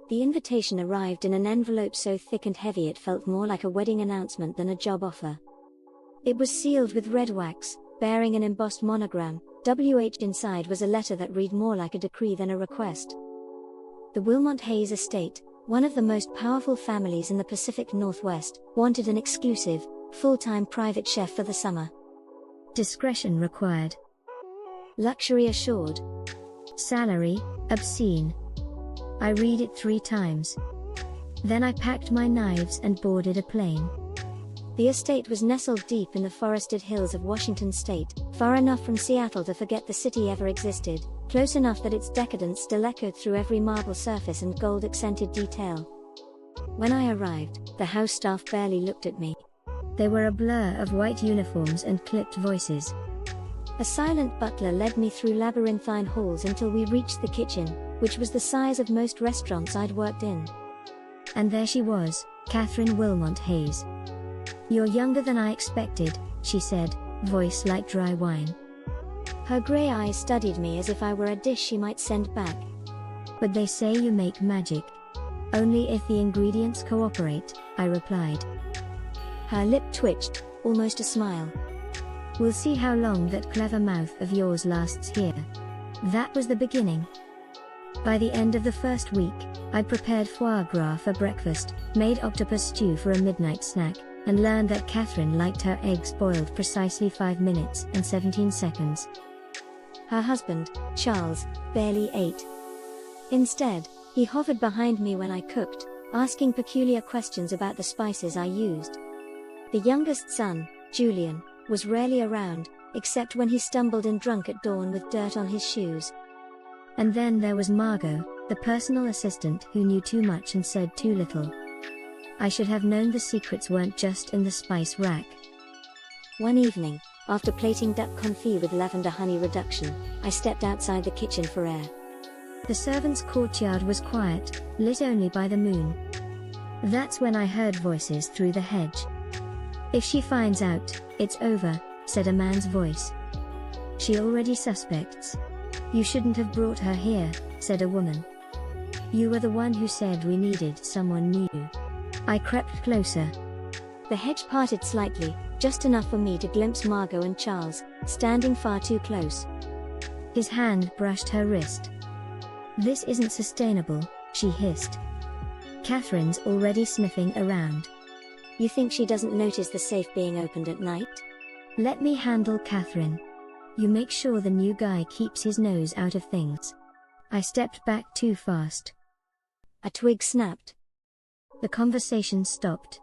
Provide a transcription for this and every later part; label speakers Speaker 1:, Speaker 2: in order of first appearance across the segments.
Speaker 1: The invitation arrived in an envelope so thick and heavy it felt more like a wedding announcement than a job offer. It was sealed with red wax, bearing an embossed monogram. WH inside was a letter that read more like a decree than a request. The Wilmot Hayes estate, one of the most powerful families in the Pacific Northwest, wanted an exclusive, full-time private chef for the summer. Discretion required. Luxury assured. Salary, obscene. I read it 3 times. Then I packed my knives and boarded a plane. The estate was nestled deep in the forested hills of Washington state, far enough from Seattle to forget the city ever existed, close enough that its decadence still echoed through every marble surface and gold-accented detail. When I arrived, the house staff barely looked at me. They were a blur of white uniforms and clipped voices. A silent butler led me through labyrinthine halls until we reached the kitchen, which was the size of most restaurants I'd worked in. And there she was, Catherine Wilmot Hayes. "You're younger than I expected," she said, voice like dry wine. Her grey eyes studied me as if I were a dish she might send back. "But they say you make magic." "Only if the ingredients cooperate," I replied. Her lip twitched, almost a smile. "We'll see how long that clever mouth of yours lasts here." That was the beginning. By the end of the first week, I'd prepared foie gras for breakfast, made octopus stew for a midnight snack, and learned that Catherine liked her eggs boiled precisely 5 minutes and 17 seconds. Her husband, Charles, barely ate. Instead, he hovered behind me when I cooked, asking peculiar questions about the spices I used. The youngest son, Julian, was rarely around, except when he stumbled in drunk at dawn with dirt on his shoes. And then there was Margot, the personal assistant who knew too much and said too little. I should have known the secrets weren't just in the spice rack. One evening, after plating duck confit with lavender honey reduction, I stepped outside the kitchen for air. The servants' courtyard was quiet, lit only by the moon. That's when I heard voices through the hedge. "If she finds out, it's over," said a man's voice. "She already suspects." "You shouldn't have brought her here," said a woman. "You were the one who said we needed someone new." I crept closer. The hedge parted slightly, just enough for me to glimpse Margot and Charles, standing far too close. His hand brushed her wrist. "This isn't sustainable," she hissed. "Catherine's already sniffing around. You think she doesn't notice the safe being opened at night? Let me handle Catherine. You make sure the new guy keeps his nose out of things." I stepped back too fast. A twig snapped. The conversation stopped.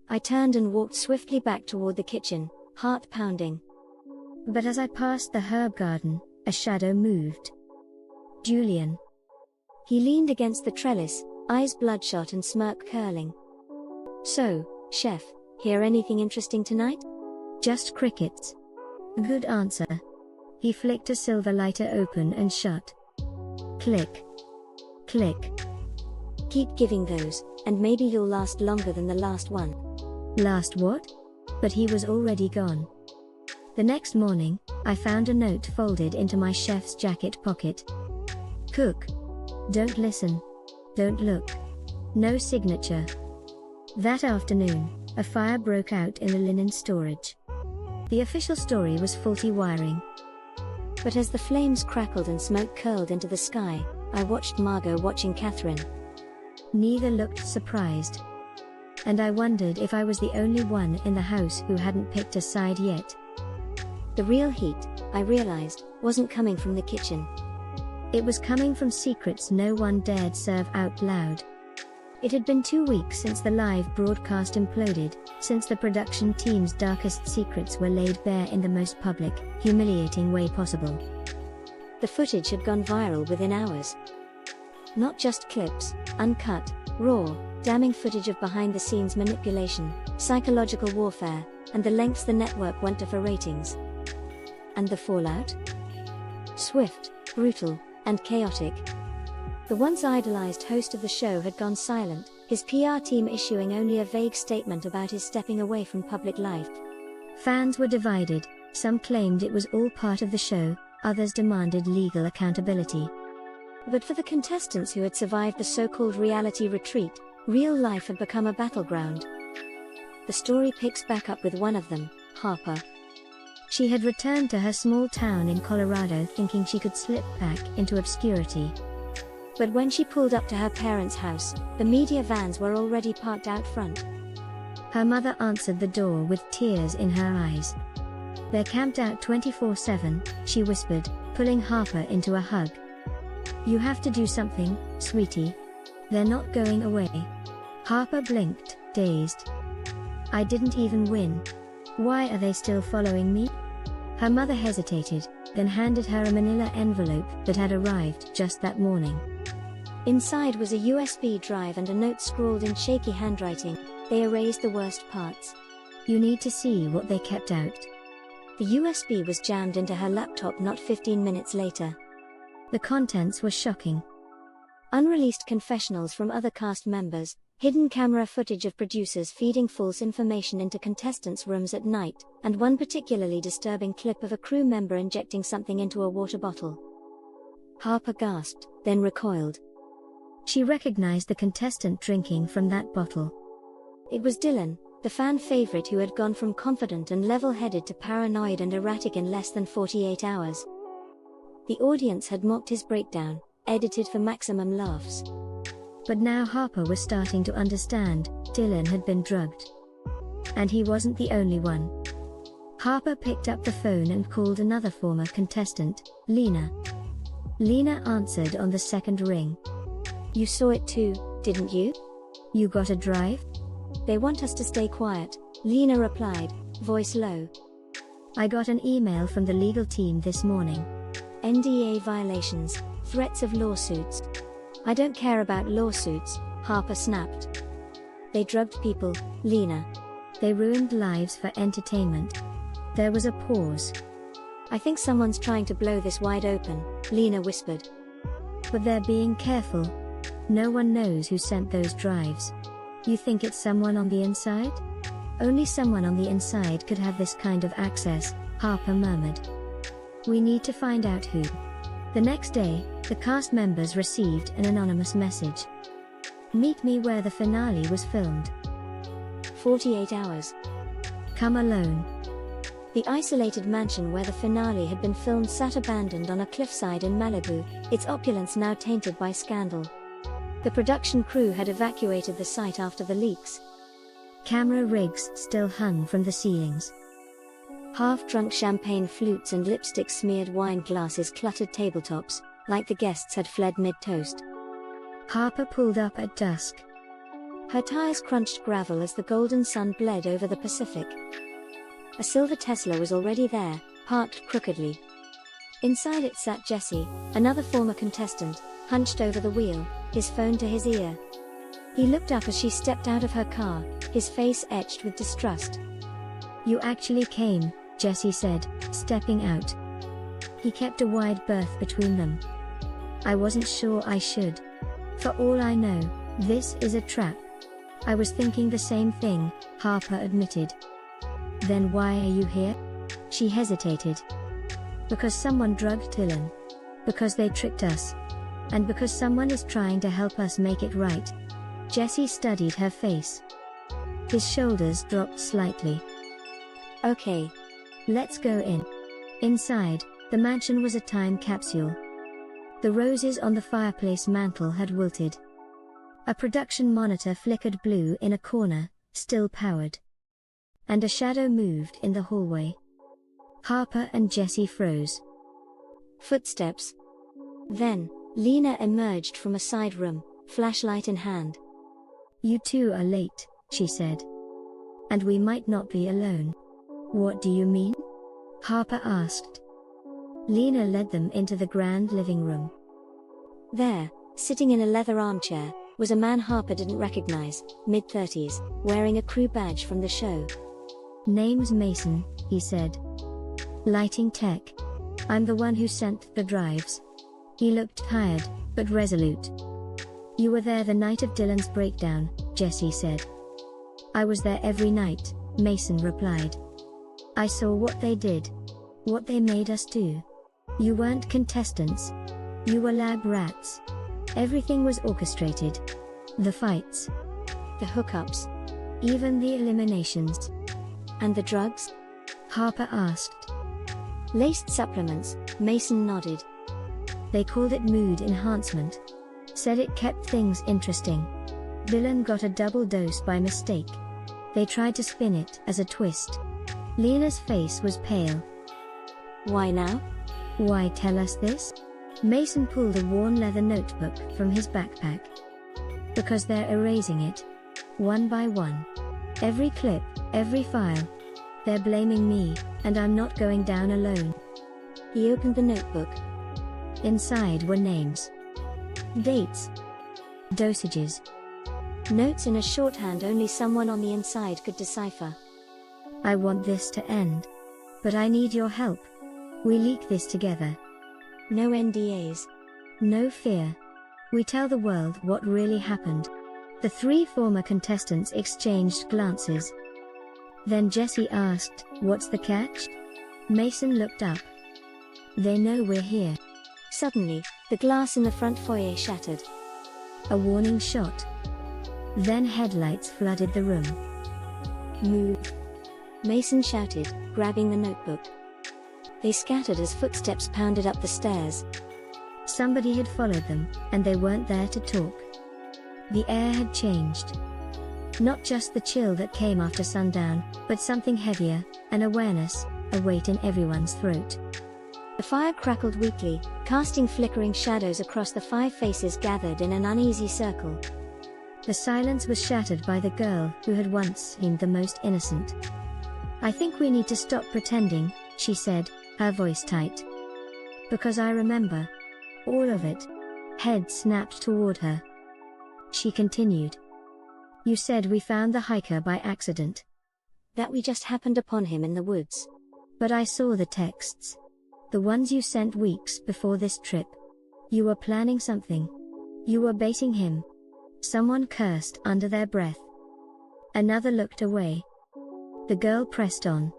Speaker 1: I turned and walked swiftly back toward the kitchen, heart pounding. But as I passed the herb garden, a shadow moved. Julian. He leaned against the trellis, eyes bloodshot and smirk curling. "So, chef, hear anything interesting tonight?" "Just crickets." "Good answer." He flicked a silver lighter open and shut. Click. Click. "Keep giving those, and maybe you'll last longer than the last one." "Last what?" But he was already gone. The next morning, I found a note folded into my chef's jacket pocket. "Cook. Don't listen. Don't look. No signature." That afternoon, a fire broke out in the linen storage. The official story was faulty wiring. But as the flames crackled and smoke curled into the sky, I watched Margot watching Catherine. Neither looked surprised. And I wondered if I was the only one in the house who hadn't picked a side yet. The real heat, I realized, wasn't coming from the kitchen. It was coming from secrets no one dared serve out loud. It had been 2 weeks since the live broadcast imploded, since the production team's darkest secrets were laid bare in the most public, humiliating way possible. The footage had gone viral within hours. Not just clips, uncut, raw, damning footage of behind-the-scenes manipulation, psychological warfare, and the lengths the network went to for ratings. And the fallout? Swift, brutal, and chaotic. The once idolized host of the show had gone silent, his PR team issuing only a vague statement about his stepping away from public life. Fans were divided, some claimed it was all part of the show, others demanded legal accountability. But for the contestants who had survived the so-called reality retreat, real life had become a battleground. The story picks back up with one of them, Harper. She had returned to her small town in Colorado thinking she could slip back into obscurity. But when she pulled up to her parents' house, the media vans were already parked out front. Her mother answered the door with tears in her eyes. "They're camped out 24/7, she whispered, pulling Harper into a hug. "You have to do something, sweetie. They're not going away." Harper blinked, dazed. "I didn't even win. Why are they still following me?" Her mother hesitated, then handed her a manila envelope that had arrived just that morning. Inside was a USB drive and a note scrawled in shaky handwriting. They erased the worst parts. "You need to see what they kept out." The USB was jammed into her laptop not 15 minutes later. The contents were shocking. Unreleased confessionals from other cast members, hidden camera footage of producers feeding false information into contestants' rooms at night, and one particularly disturbing clip of a crew member injecting something into a water bottle. Harper gasped, then recoiled. She recognized the contestant drinking from that bottle. It was Dylan, the fan favorite who had gone from confident and level-headed to paranoid and erratic in less than 48 hours. The audience had mocked his breakdown, edited for maximum laughs. But now Harper was starting to understand, Dylan had been drugged. And he wasn't the only one. Harper picked up the phone and called another former contestant, Lena. Lena answered on the second ring. "You saw it too, didn't you? You got a drive?" "They want us to stay quiet," Lena replied, voice low. "I got an email from the legal team this morning. NDA violations, threats of lawsuits." "I don't care about lawsuits," Harper snapped. "They drugged people, Lena. They ruined lives for entertainment." There was a pause. "I think someone's trying to blow this wide open," Lena whispered. "But they're being careful. No one knows who sent those drives." "You think it's someone on the inside?" "Only someone on the inside could have this kind of access," Harper murmured. "We need to find out who." The next day, the cast members received an anonymous message. "Meet me where the finale was filmed. 48 hours. Come alone." The isolated mansion where the finale had been filmed sat abandoned on a cliffside in Malibu, its opulence now tainted by scandal. The production crew had evacuated the site after the leaks. Camera rigs still hung from the ceilings. Half-drunk champagne flutes and lipstick-smeared wine glasses cluttered tabletops, like the guests had fled mid-toast. Harper pulled up at dusk. Her tires crunched gravel as the golden sun bled over the Pacific. A silver Tesla was already there, parked crookedly. Inside it sat Jesse, another former contestant, hunched over the wheel, his phone to his ear. He looked up as she stepped out of her car, his face etched with distrust. "You actually came," Jesse said, stepping out. He kept a wide berth between them. "I wasn't sure I should. For all I know, this is a trap." "I was thinking the same thing," Harper admitted. "Then why are you here?" She hesitated. "Because someone drugged Dylan. Because they tricked us. And because someone is trying to help us make it right." Jesse studied her face. His shoulders dropped slightly. "Okay. Let's go in." Inside, the mansion was a time capsule. The roses on the fireplace mantel had wilted. A production monitor flickered blue in a corner, still powered. And a shadow moved in the hallway. Harper and Jesse froze. Footsteps. Then, Lena emerged from a side room, flashlight in hand. "You two are late," she said. "And we might not be alone." "What do you mean?" Harper asked. Lena led them into the grand living room. There, sitting in a leather armchair, was a man Harper didn't recognize, mid-30s, wearing a crew badge from the show. "Name's Mason," he said. "Lighting tech. I'm the one who sent the drives." He looked tired, but resolute. "You were there the night of Dylan's breakdown," Jesse said. "I was there every night," Mason replied. "I saw what they did. What they made us do. You weren't contestants. You were lab rats. Everything was orchestrated. The fights. The hookups. Even the eliminations. And the drugs? Harper asked. Laced supplements, Mason nodded. They called it mood enhancement. Said it kept things interesting. Villain got a double dose by mistake. They tried to spin it as a twist. Lena's face was pale. Why now? Why tell us this? Mason pulled a worn leather notebook from his backpack. Because they're erasing it. One by one. Every clip, every file. They're blaming me, and I'm not going down alone. He opened the notebook. Inside were names. Dates. Dosages. Notes in a shorthand only someone on the inside could decipher. I want this to end. But I need your help. We leak this together. No NDAs. No fear. We tell the world what really happened. The three former contestants exchanged glances. Then Jesse asked, "What's the catch?" Mason looked up. They know we're here. Suddenly, the glass in the front foyer shattered. A warning shot. Then headlights flooded the room. Move. Mason shouted, grabbing the notebook. They scattered as footsteps pounded up the stairs. Somebody had followed them, and they weren't there to talk. The air had changed. Not just the chill that came after sundown, but something heavier, an awareness, a weight in everyone's throat. The fire crackled weakly, casting flickering shadows across the 5 faces gathered in an uneasy circle. The silence was shattered by the girl who had once seemed the most innocent. "I think we need to stop pretending," she said, her voice tight. "Because I remember. All of it." Head snapped toward her. She continued. "You said we found the hiker by accident. That we just happened upon him in the woods. But I saw the texts. The ones you sent weeks before this trip. You were planning something. You were baiting him." Someone cursed under their breath. Another looked away. The girl pressed on.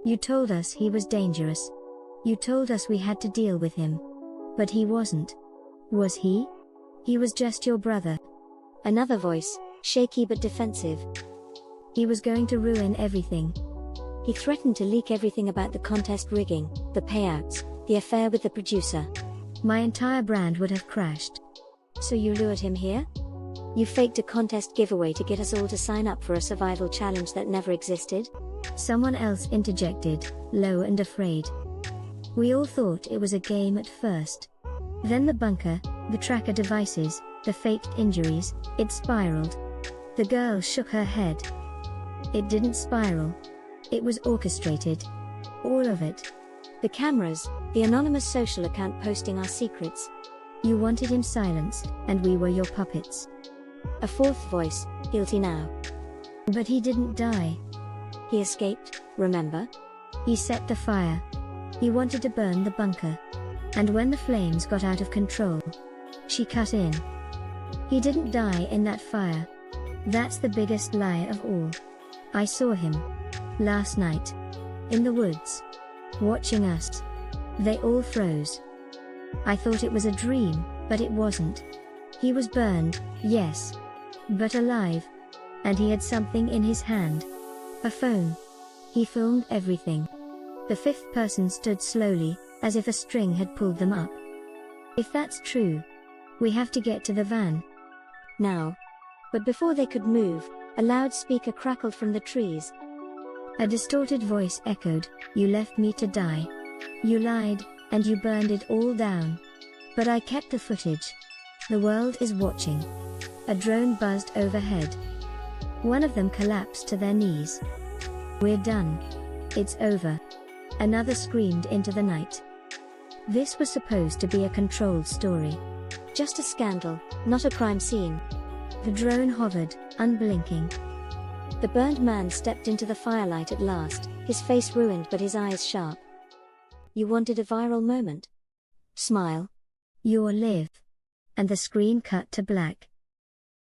Speaker 1: "You told us he was dangerous. You told us we had to deal with him. But he wasn't. Was he? He was just your brother." Another voice, shaky but defensive. "He was going to ruin everything. He threatened to leak everything about the contest rigging, the payouts, the affair with the producer. My entire brand would have crashed." "So you lured him here? You faked a contest giveaway to get us all to sign up for a survival challenge that never existed?" Someone else interjected, low and afraid. "We all thought it was a game at first. Then the bunker, the tracker devices, the faked injuries, it spiraled." The girl shook her head. "It didn't spiral. It was orchestrated. All of it. The cameras, the anonymous social account posting our secrets. You wanted him silenced, and we were your puppets." A fourth voice, guilty now. "But he didn't die. He escaped, remember? He set the fire. He wanted to burn the bunker. And when the flames got out of control," she cut in. "He didn't die in that fire. That's the biggest lie of all. I saw him. Last night. In the woods. Watching us." They all froze. "I thought it was a dream, but it wasn't. He was burned, yes. But alive. And he had something in his hand. A phone. He filmed everything." The fifth person stood slowly, as if a string had pulled them up. "If that's true, we have to get to the van. Now." But before they could move, a loudspeaker crackled from the trees. A distorted voice echoed, "You left me to die. You lied, and you burned it all down. But I kept the footage. The world is watching." A drone buzzed overhead. One of them collapsed to their knees. "We're done. It's over." Another screamed into the night. This was supposed to be a controlled story. Just a scandal, not a crime scene. The drone hovered, unblinking. The burned man stepped into the firelight at last, his face ruined but his eyes sharp. "You wanted a viral moment? Smile. You'll live." And the screen cut to black.